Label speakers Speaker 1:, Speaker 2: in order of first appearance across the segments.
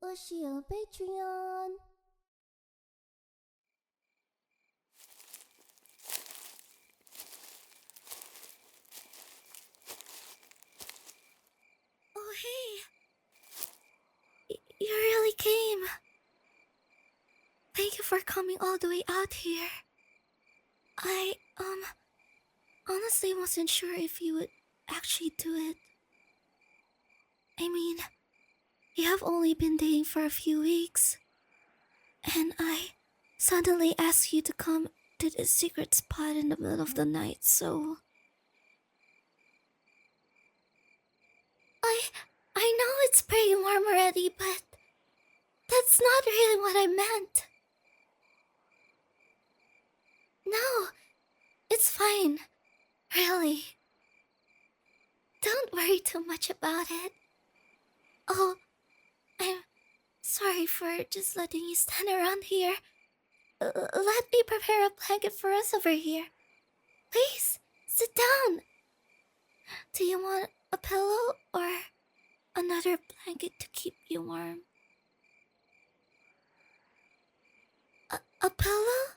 Speaker 1: Ushio Patreon.
Speaker 2: Oh, hey. You really came. Thank you for coming all the way out here. I, honestly wasn't sure if you would actually do it. I mean, you have only been dating for a few weeks. And I suddenly asked you to come to this secret spot in the middle of the night, so... I know it's pretty warm already, but that's not really what I meant. No, it's fine. Really. Don't worry too much about it. Oh, I'm sorry for just letting you stand around here. Let me prepare a blanket for us over here. Please, sit down. Do you want a pillow or another blanket to keep you warm? A pillow?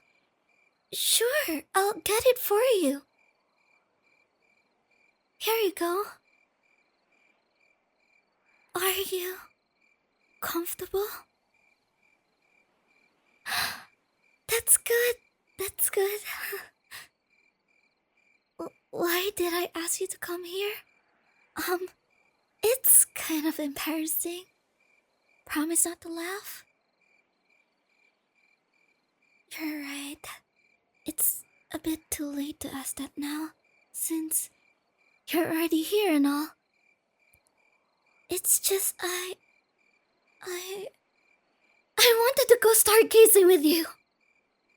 Speaker 2: Sure, I'll get it for you. Here you go. Are you comfortable? That's good. That's good. Why did I ask you to come here? It's kind of embarrassing. Promise not to laugh? You're right. It's a bit too late to ask that now, since you're already here and all. It's just I wanted to go stargazing with you.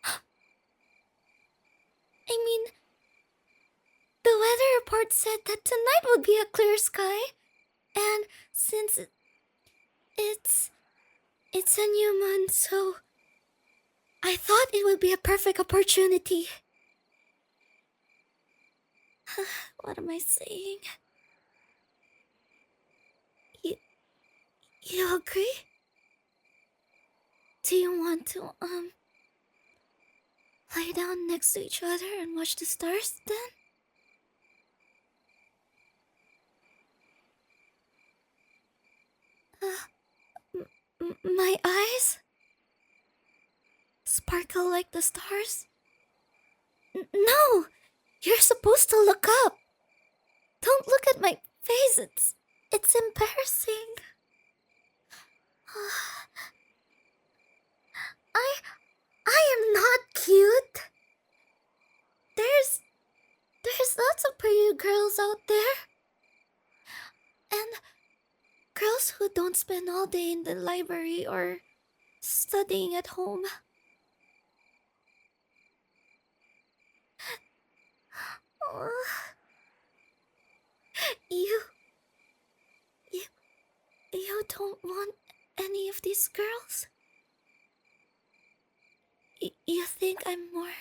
Speaker 2: I mean, the weather report said that tonight would be a clear sky, and since it's a new moon, so I thought it would be a perfect opportunity. What am I saying? You agree? Do you want to, lie down next to each other and watch the stars then? My eyes? Sparkle like the stars? No! You're supposed to look up! Don't look at my face, it's embarrassing. I am not cute. There's lots of pretty girls out there. And girls who don't spend all day in the library or studying at home. You you don't want any of these girls? You think I'm more...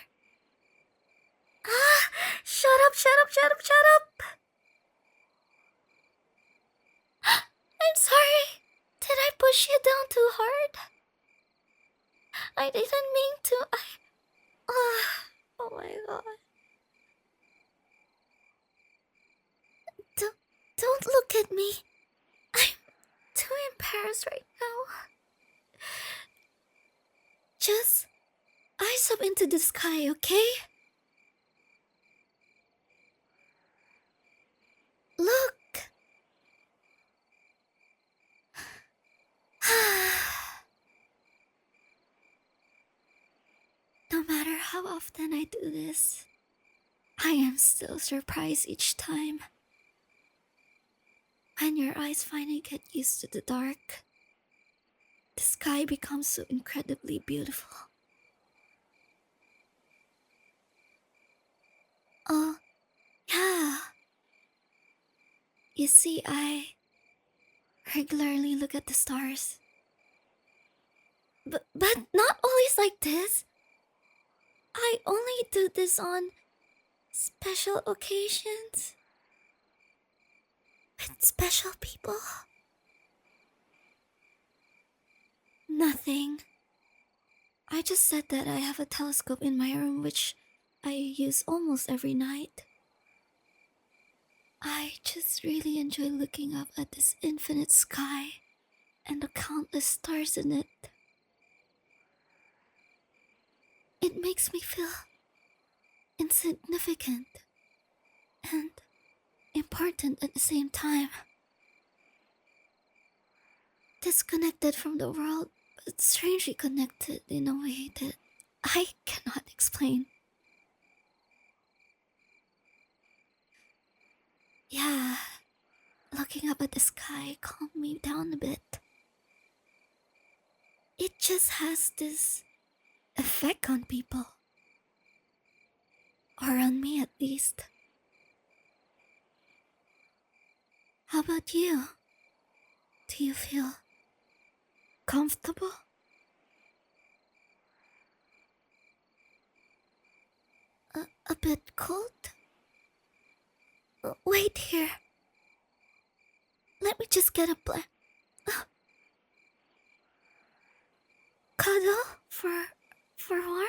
Speaker 2: Ah! Shut up, shut up, shut up, shut up! I'm sorry. Did I push you down too hard? I didn't mean to. Oh my god. Don't look at me. I'm too embarrassed right now. Just eyes up into the sky, okay? Look. No matter how often I do this, I am still surprised each time. When your eyes finally get used to the dark, the sky becomes so incredibly beautiful. Oh, yeah. You see, I regularly look at the stars. But not always like this. I only do this on special occasions. With special people. Nothing. I just said that I have a telescope in my room which I use almost every night. I just really enjoy looking up at this infinite sky and the countless stars in it. It makes me feel insignificant and important at the same time. Disconnected from the world, but strangely connected in a way that I cannot explain. Yeah, looking up at the sky calmed me down a bit. It just has this effect on people. Or on me at least. How about you? Do you feel comfortable? A bit cold? Wait here. Let me just get a cuddle for warmth?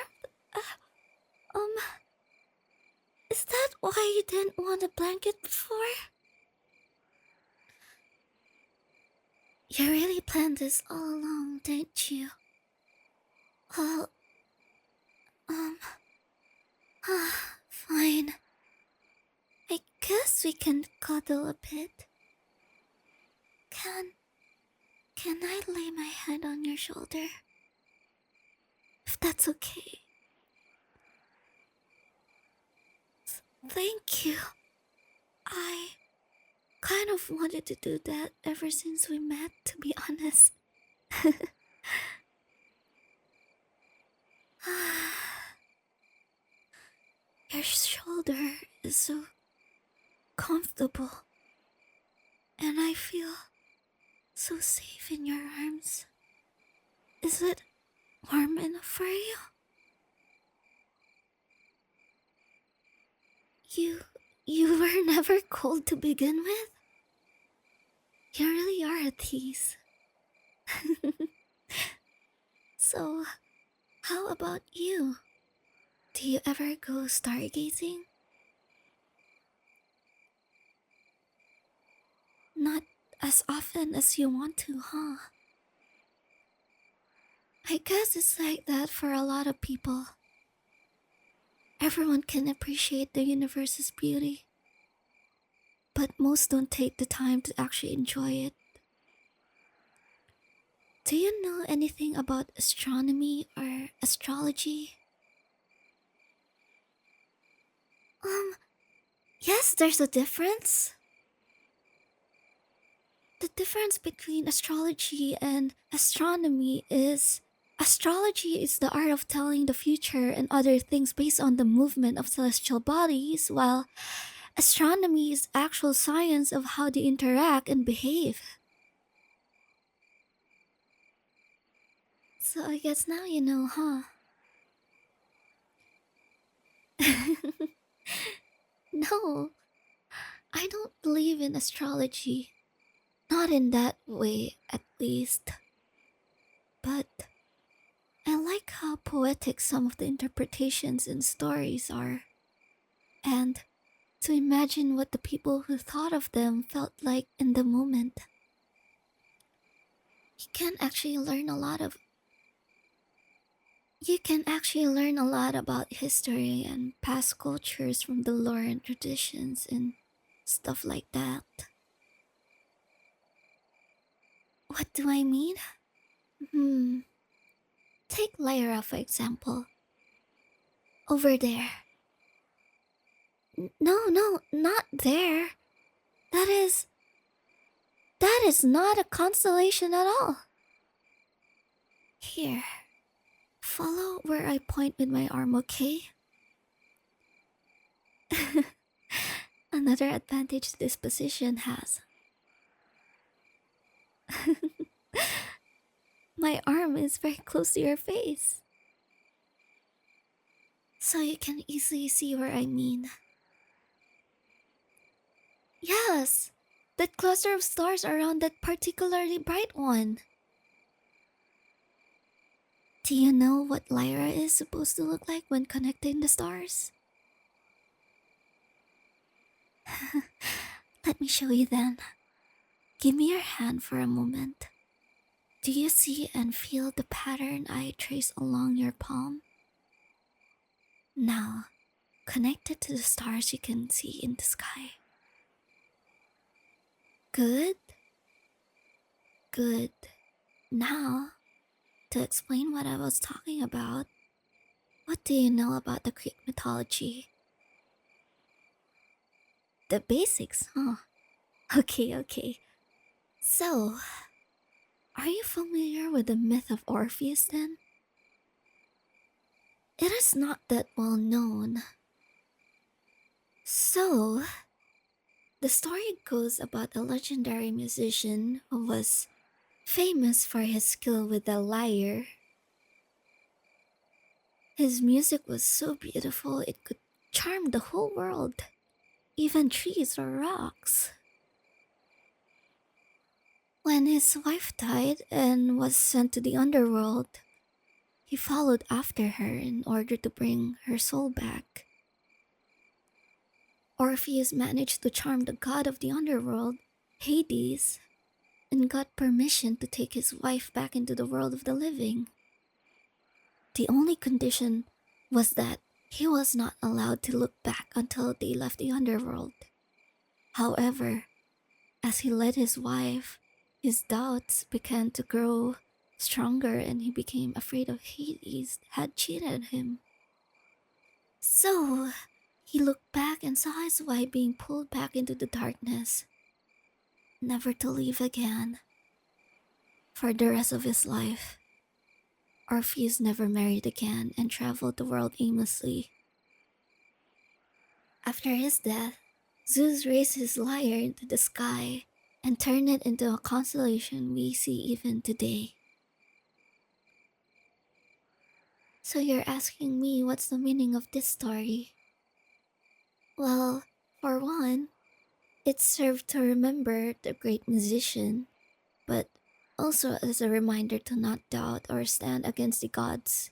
Speaker 2: Is that why you didn't want a blanket before? You really planned this all along, didn't you? Well, fine. I guess we can cuddle a bit. Can I lay my head on your shoulder? If that's okay. Thank you. I kind of wanted to do that ever since we met, to be honest. Your shoulder is so comfortable, and I feel so safe in your arms. Is it warm enough for you? You were never cold to begin with? You really are a tease. So, how about you? Do you ever go stargazing? Not as often as you want to, huh? I guess it's like that for a lot of people. Everyone can appreciate the universe's beauty, but most don't take the time to actually enjoy it. Do you know anything about astronomy or astrology? Yes, there's a difference. The difference between astrology and astronomy is astrology is the art of telling the future and other things based on the movement of celestial bodies, while astronomy is actual science of how they interact and behave. So I guess now you know, huh? No, I don't believe in astrology. Not in that way, at least. But I like how poetic some of the interpretations and stories are. And to imagine what the people who thought of them felt like in the moment. You can actually learn a lot about history and past cultures from the lore and traditions and stuff like that. What do I mean? Take Lyra, for example. Over there. No, not there. That is not a constellation at all. Here. Follow where I point with my arm, okay? Another advantage this position has. My arm is very close to your face. So you can easily see where I mean. Yes, that cluster of stars around that particularly bright one. Do you know what Lyra is supposed to look like when connecting the stars? Let me show you then. Give me your hand for a moment. Do you see and feel the pattern I trace along your palm? Now, connect it to the stars you can see in the sky. Good? Good. Now, to explain what I was talking about, what do you know about the Greek mythology? The basics, huh? Okay. So, are you familiar with the myth of Orpheus then? It is not that well known. So, the story goes about a legendary musician who was famous for his skill with the lyre. His music was so beautiful it could charm the whole world, even trees or rocks. When his wife died and was sent to the underworld, he followed after her in order to bring her soul back. Orpheus managed to charm the god of the underworld, Hades, and got permission to take his wife back into the world of the living. The only condition was that he was not allowed to look back until they left the underworld. However, as he led his wife, his doubts began to grow stronger and he became afraid of Hades had cheated him. So, he looked back and saw his wife being pulled back into the darkness, never to leave again. For the rest of his life, Orpheus never married again and traveled the world aimlessly. After his death, Zeus raised his lyre into the sky and turned it into a constellation we see even today. So you're asking me what's the meaning of this story? Well, for one, it served to remember the great musician, but also as a reminder to not doubt or stand against the gods.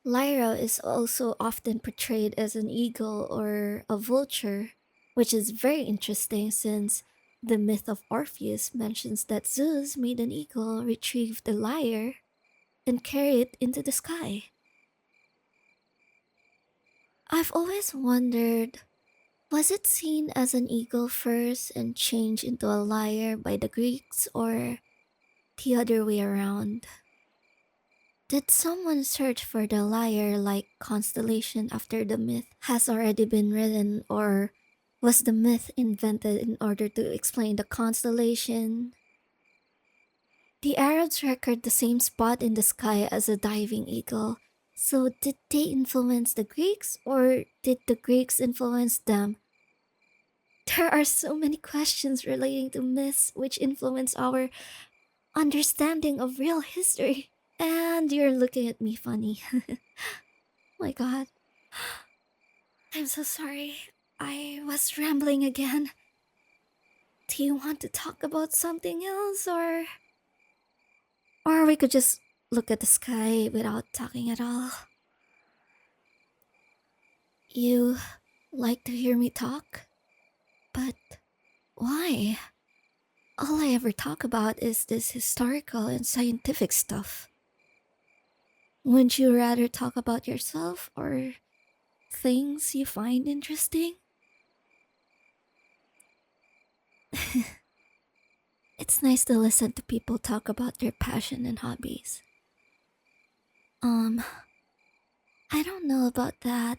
Speaker 2: Lyra is also often portrayed as an eagle or a vulture, which is very interesting since the myth of Orpheus mentions that Zeus made an eagle retrieve the lyre and carry it into the sky. I've always wondered, was it seen as an eagle first and changed into a lyre by the Greeks, or the other way around? Did someone search for the lyre like constellation after the myth has already been written, or was the myth invented in order to explain the constellation? The Arabs record the same spot in the sky as a diving eagle, so did they influence the Greeks, or did the Greeks influence them? There are so many questions relating to myths which influence our understanding of real history. And you're looking at me funny. My god. I'm so sorry. I was rambling again. Do you want to talk about something else, or we could just look at the sky without talking at all? You like to hear me talk? But why? All I ever talk about is this historical and scientific stuff. Wouldn't you rather talk about yourself or things you find interesting? It's nice to listen to people talk about their passion and hobbies. I don't know about that.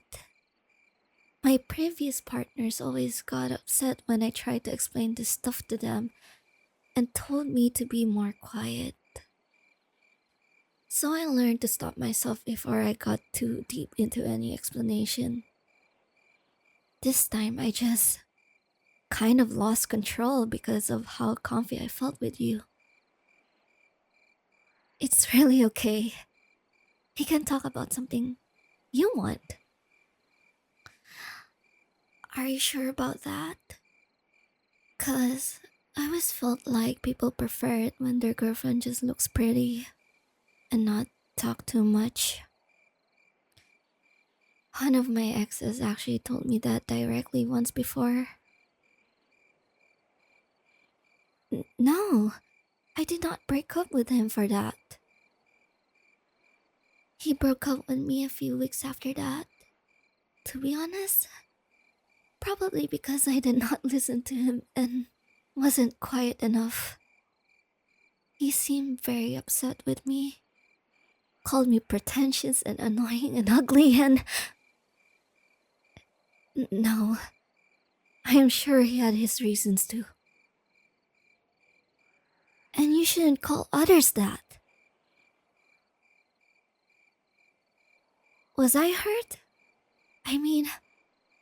Speaker 2: My previous partners always got upset when I tried to explain this stuff to them and told me to be more quiet. So I learned to stop myself before I got too deep into any explanation. This time I just kind of lost control because of how comfy I felt with you. It's really okay. We can talk about something you want. Are you sure about that? 'Cause I always felt like people prefer it when their girlfriend just looks pretty. and not talk too much. One of my exes actually told me that directly once before. No, I did not break up with him for that. He broke up with me a few weeks after that. To be honest, probably because I did not listen to him and wasn't quiet enough. He seemed very upset with me. Called me pretentious and annoying and ugly and... No, I am sure he had his reasons too. And you shouldn't call others that. Was I hurt? I mean,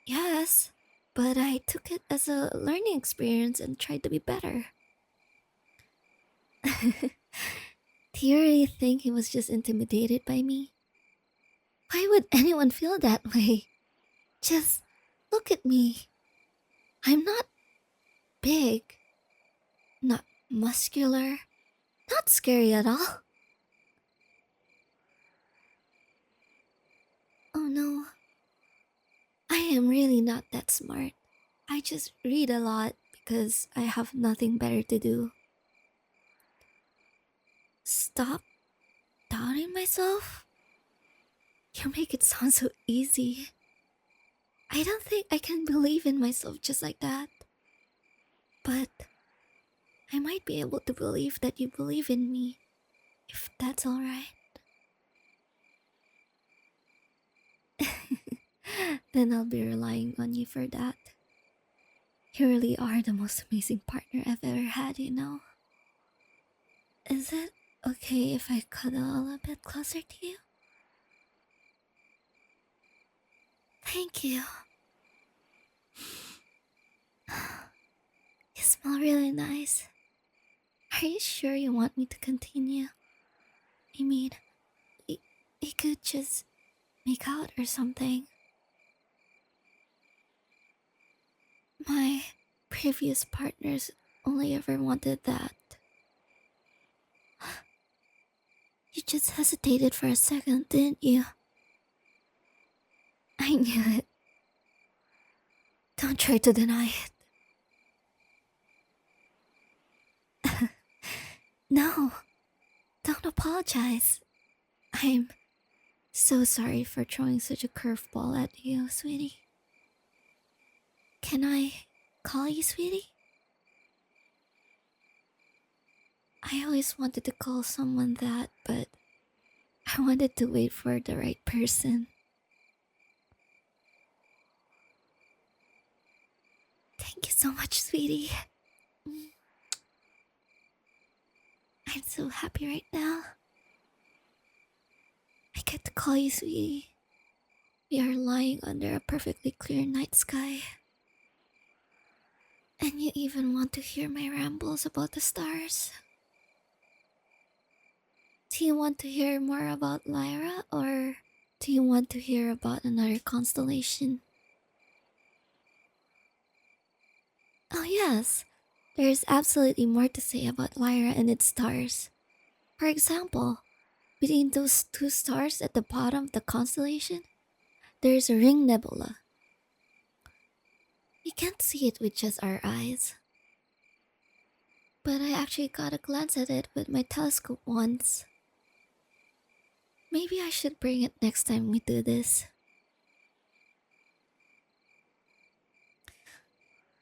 Speaker 2: yes, but I took it as a learning experience and tried to be better. Do you really think he was just intimidated by me? Why would anyone feel that way? Just look at me. I'm not big, not muscular, not scary at all. Oh no, I am really not that smart. I just read a lot because I have nothing better to do. Stop doubting myself? You make it sound so easy. I don't think I can believe in myself just like that. But I might be able to believe that you believe in me, if that's alright. Then I'll be relying on you for that. You really are the most amazing partner I've ever had, you know? Is it okay if I cuddle a bit closer to you? Thank you. You smell really nice. Are you sure you want me to continue? I mean, we could just make out or something. My previous partners only ever wanted that. You just hesitated for a second, didn't you? I knew it. Don't try to deny it. No, don't apologize. I'm so sorry for throwing such a curveball at you, sweetie. Can I call you sweetie? I always wanted to call someone that, but I wanted to wait for the right person. Thank you so much, sweetie. I'm so happy right now. I get to call you sweetie. We are lying under a perfectly clear night sky. And you even want to hear my rambles about the stars. Do you want to hear more about Lyra, or do you want to hear about another constellation? Oh yes, there's absolutely more to say about Lyra and its stars. For example, between those two stars at the bottom of the constellation, there's a ring nebula. We can't see it with just our eyes. But I actually got a glance at it with my telescope once. Maybe I should bring it next time we do this.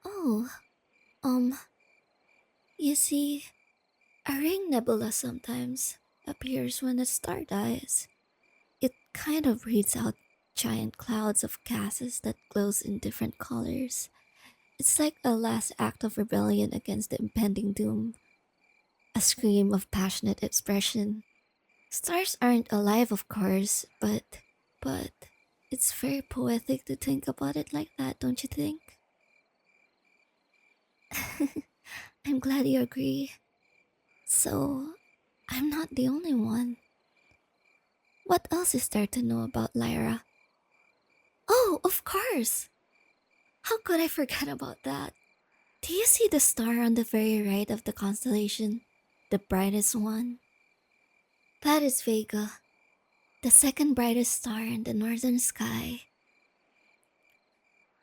Speaker 2: Oh, you see, a ring nebula sometimes appears when a star dies. It kind of breathes out giant clouds of gases that glows in different colors. It's like a last act of rebellion against the impending doom. A scream of passionate expression. Stars aren't alive, of course, but it's very poetic to think about it like that, don't you think? I'm glad you agree. So, I'm not the only one. What else is there to know about Lyra? Oh, of course! How could I forget about that? Do you see the star on the very right of the constellation? The brightest one? That is Vega, the second brightest star in the northern sky.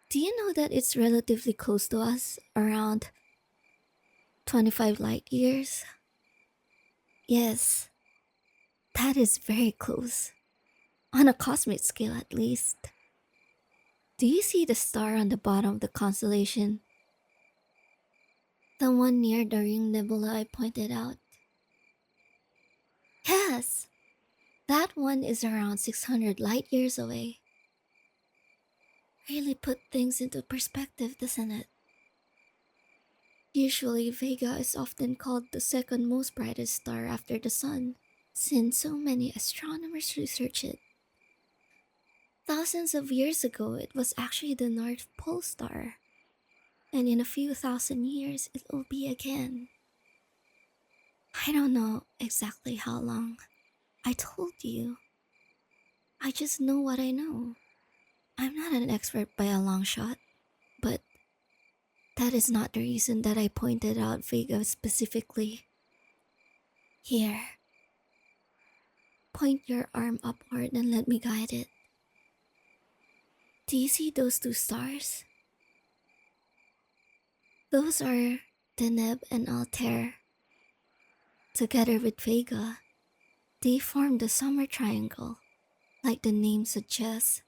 Speaker 2: Do you know that it's relatively close to us, around 25 light years? Yes, that is very close. On a cosmic scale, at least. Do you see the star on the bottom of the constellation? The one near the ring nebula I pointed out? Yes, that one is around 600 light years away. Really put things into perspective, doesn't it? Usually, Vega is often called the second most brightest star after the sun, since so many astronomers research it. Thousands of years ago, it was actually the North Pole star, and in a few thousand years, it will be again. I don't know exactly how long. I told you. I just know what I know. I'm not an expert by a long shot, but that is not the reason that I pointed out Vega specifically. Here. Point your arm upward and let me guide it. Do you see those two stars? Those are Deneb and Altair. Together with Vega, they form the summer triangle. Like the name suggests,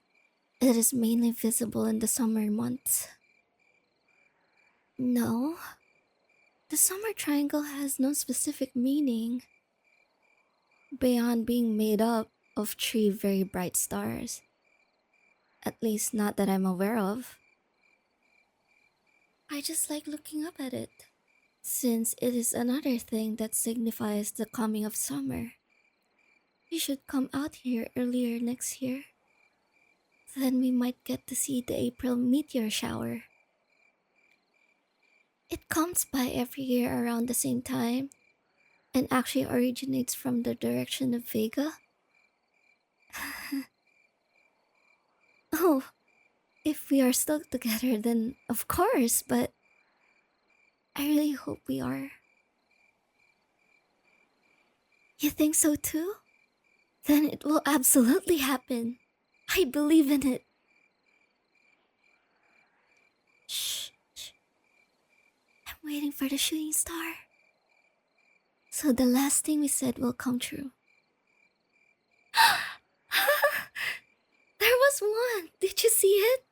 Speaker 2: it is mainly visible in the summer months. No, the summer triangle has no specific meaning beyond being made up of 3 very bright stars. At least not that I'm aware of. I just like looking up at it, since it is another thing that signifies the coming of summer. You should come out here earlier next year. Then we might get to see the April meteor shower. It comes by every year around the same time, and actually originates from the direction of Vega. Oh, if we are stuck together, then of course, but I really hope we are. You think so too? Then it will absolutely happen. I believe in it. Shh. I'm waiting for the shooting star. So the last thing we said will come true. There was one! Did you see it?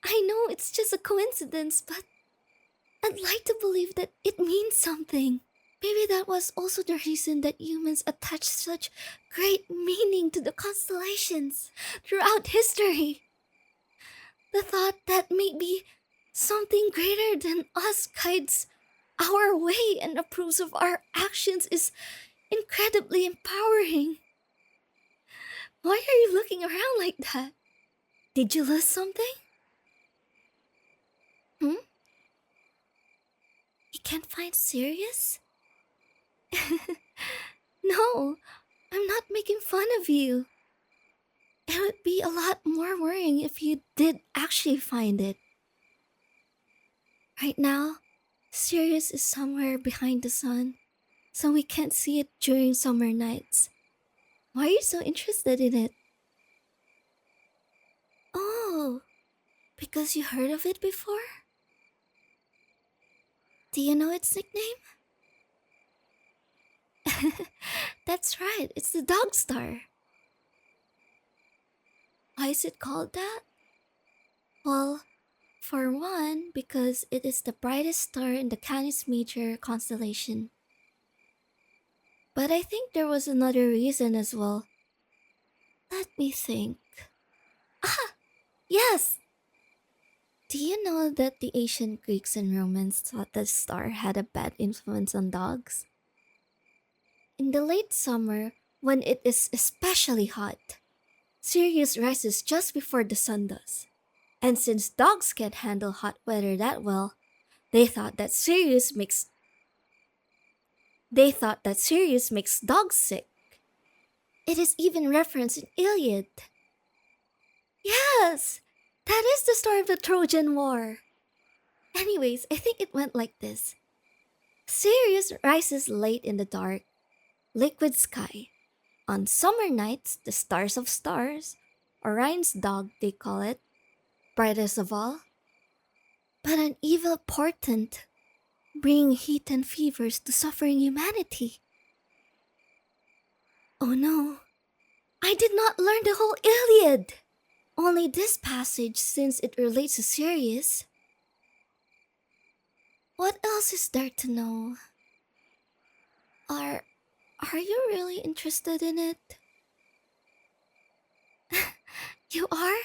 Speaker 2: I know it's just a coincidence, but I'd like to believe that it means something. Maybe that was also the reason that humans attached such great meaning to the constellations throughout history. The thought that maybe something greater than us guides our way and approves of our actions is incredibly empowering. Why are you looking around like that? Did you lose something? You can't find Sirius? No, I'm not making fun of you. It would be a lot more worrying if you did actually find it. Right now, Sirius is somewhere behind the sun, so we can't see it during summer nights. Why are you so interested in it? Oh, because you heard of it before? Do you know its nickname? That's right, it's the Dog Star. Why is it called that? Well, for one, because it is the brightest star in the Canis Major constellation. But I think there was another reason as well. Let me think. Ah! Yes! Do you know that the ancient Greeks and Romans thought the star had a bad influence on dogs? In the late summer, when it is especially hot, Sirius rises just before the sun does. And since dogs can't handle hot weather that well, they thought that Sirius makes dogs sick. It is even referenced in Iliad. Yes! That is the story of the Trojan War. Anyways, I think it went like this. Sirius rises late in the dark, liquid sky. On summer nights, the stars of stars, Orion's dog they call it, brightest of all. But an evil portent, bringing heat and fevers to suffering humanity. Oh no, I did not learn the whole Iliad! Only this passage since it relates to Sirius. What else is there to know? Are you really interested in it? You are?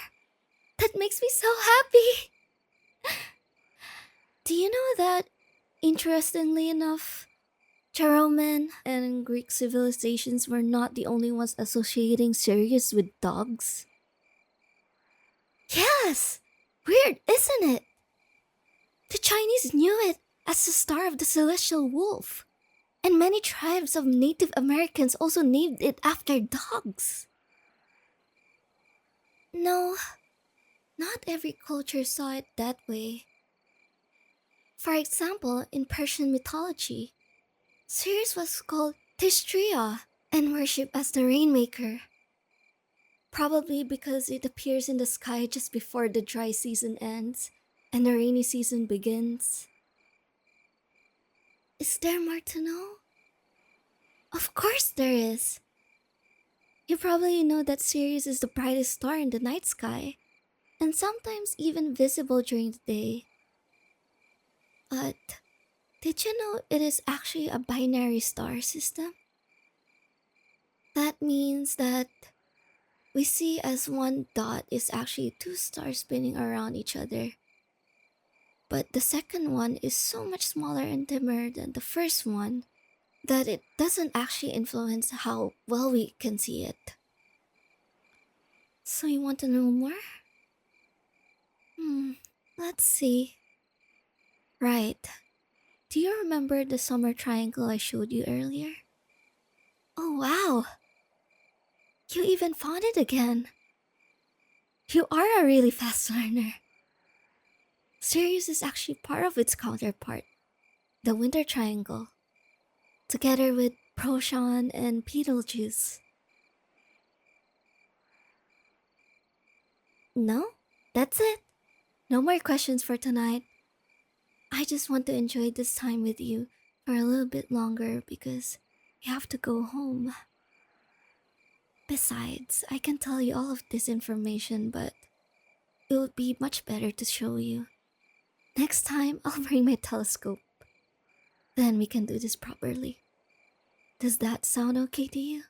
Speaker 2: That makes me so happy! Do you know that, interestingly enough, Roman and Greek civilizations were not the only ones associating Sirius with dogs? Yes! Weird, isn't it? The Chinese knew it as the star of the celestial wolf, and many tribes of Native Americans also named it after dogs. No, not every culture saw it that way. For example, in Persian mythology, Sirius was called Tishtria and worshipped as the rainmaker. Probably because it appears in the sky just before the dry season ends and the rainy season begins. Is there more to know? Of course there is. You probably know that Sirius is the brightest star in the night sky, and sometimes even visible during the day. But did you know it is actually a binary star system? That means that we see as one dot is actually two stars spinning around each other. But the second one is so much smaller and dimmer than the first one that it doesn't actually influence how well we can see it. So you want to know more? Let's see. Right. Do you remember the summer triangle I showed you earlier? Oh wow! You even found it again. You are a really fast learner. Sirius is actually part of its counterpart, the winter triangle, together with Procyon and Betelgeuse. No, that's it. No more questions for tonight. I just want to enjoy this time with you for a little bit longer because you have to go home. Besides, I can tell you all of this information, but it would be much better to show you. Next time, I'll bring my telescope. Then we can do this properly. Does that sound okay to you?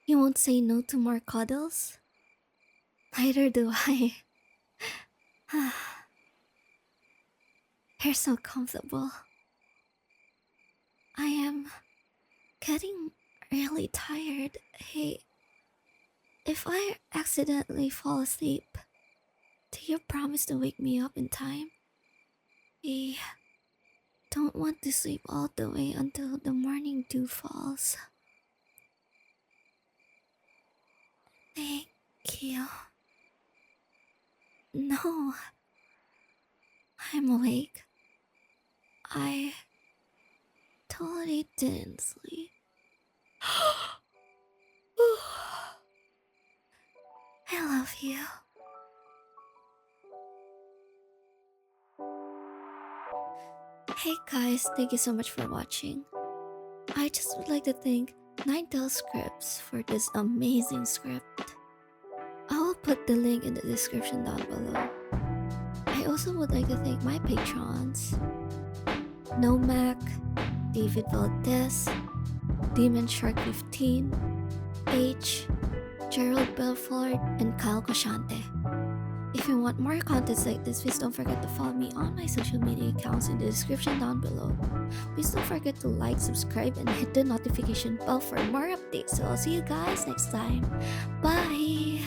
Speaker 2: You won't say no to more cuddles? Neither do I. You're so comfortable. I am getting really tired. Hey, if I accidentally fall asleep, do you promise to wake me up in time? I don't want to sleep all the way until the morning dew falls. Thank you. No, I'm awake. I totally didn't sleep. I love you. Hey guys, thank you so much for watching. I just would like to thank NineTalesScripts for this amazing script. I will put the link in the description down below. I also would like to thank my patrons: Nomak, David Valdez, Dimandshark 15, H, Jerrod Belford, and Cocciante. If you want more contents like this, please don't forget to follow me on my social media accounts in the description down below. Please don't forget to like, subscribe, and hit the notification bell for more updates. So I'll see you guys next time. Bye!